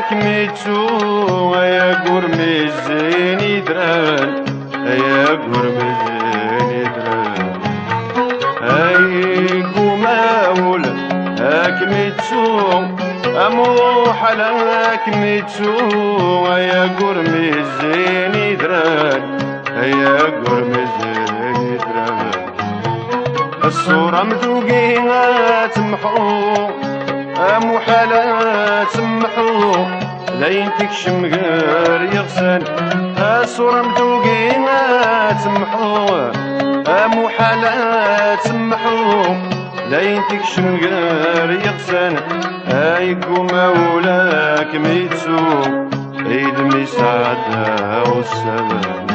كميتو يا قرمي زيني دران يا قرمي زيني دران اي قوما ولا كميتو امو حلا كميتو يا قرمي زيني دران يا قرمي زيني دران الصورة مذوقينها تمحو مو حالة تمحو لين تكشم غير يغسل الصورة مذوقينها تمحو مو حالة تمحو لين تكشم غير يغسل ايكو مولاك ميتسو عيد مساعدة والسلام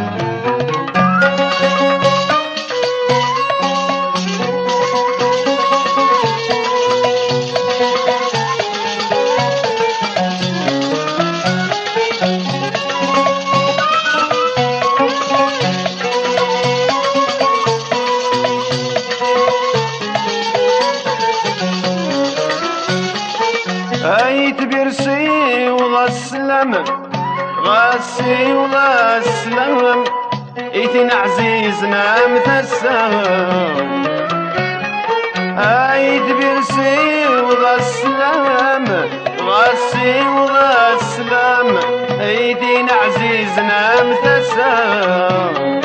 تبرسي وغسلم غاسي وغسلم ايتين عزيزنا مثسم تبرسي وغسلم غاسي وغسلم ايتين عزيزنا مثسم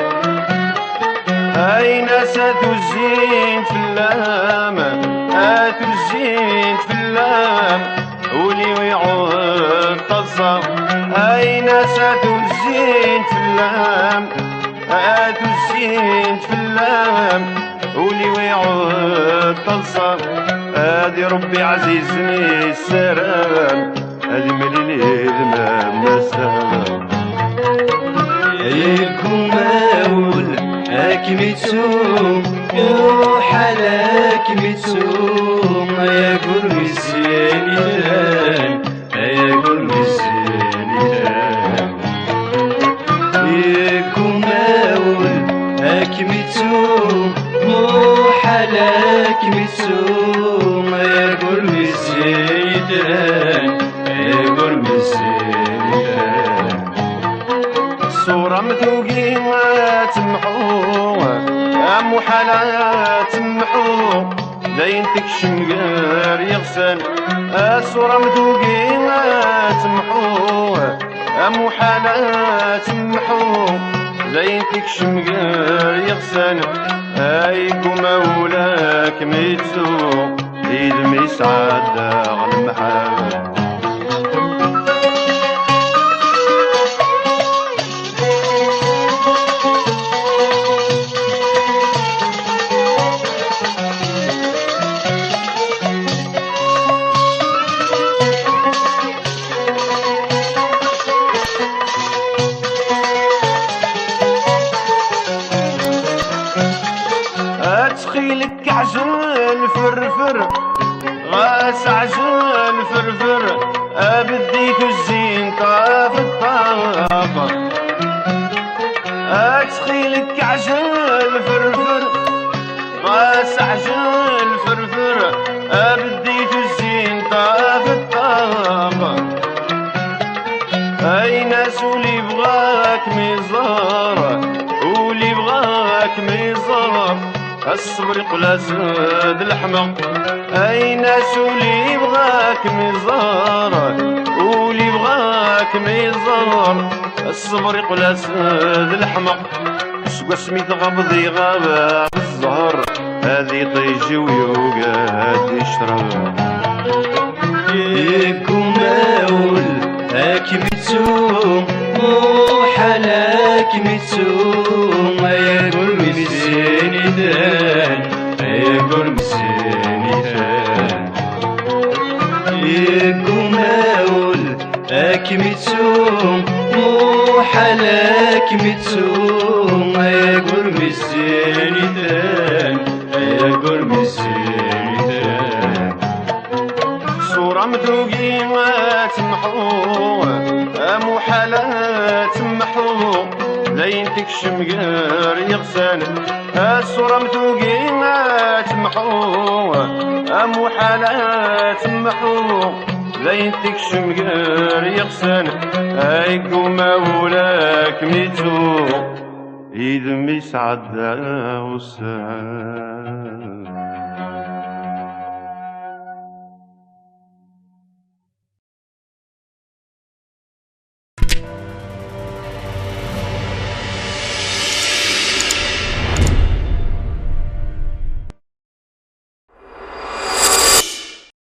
ناسا تزين في اللام تزين في اللام ولي ويعود تصم ناسا تزين في اللام تزين في اللام ولي ويعود تصم هادي ربي عزيزني السلام هادي مليلي المام السلام يكون ماول كميتو يروح على كميتو يا قرمي الزيني دران يا قرمي الزيني دران يكون ماول كميتو روح على كميتو يا قرمي الزيني دران يا قرمي الزيني دران الصورة مثوقينها تمحو مو حالة تمحو لين تكشم غير يغسل الصورة مثوقينها تمحو مو حالة تمحو لين تكشم غير يغسل ايكو مولاك ميتو عيد مسعد على المحال تخيلك عجل فرفر غاس عجل فرفر بديت الزين طاف الطاقة تخيلك عجل فرفر غاس عجل فرفر بديت الزين طاف الطاقة ناس ولي بغاك ميزار ولي بغاك ميزار الصبر قلا زاد الحمى ناس ولي بغاك ميزار ولي بغاك ميزار الصبر قلا زاد الحمى سوا سميت غبضي غابة بالزهر هذي طيجي ويوقات يشرب يكون ماول كميتو روح على كميتو يا قرمي الزيني دران يا قرمي الزيني دران يكون ماول كميتو روح على كميتو يا قرمي الزيني دران يا قرمي الزيني دران صورة مذوقينها تمحو مو حالة تمحو لين تكشم غير يغسل الصورة مذوقينها تمحو مو حالة تمحو لين تكشم غير يغسن ايكو مولاك ميتو إذ مسعد وسان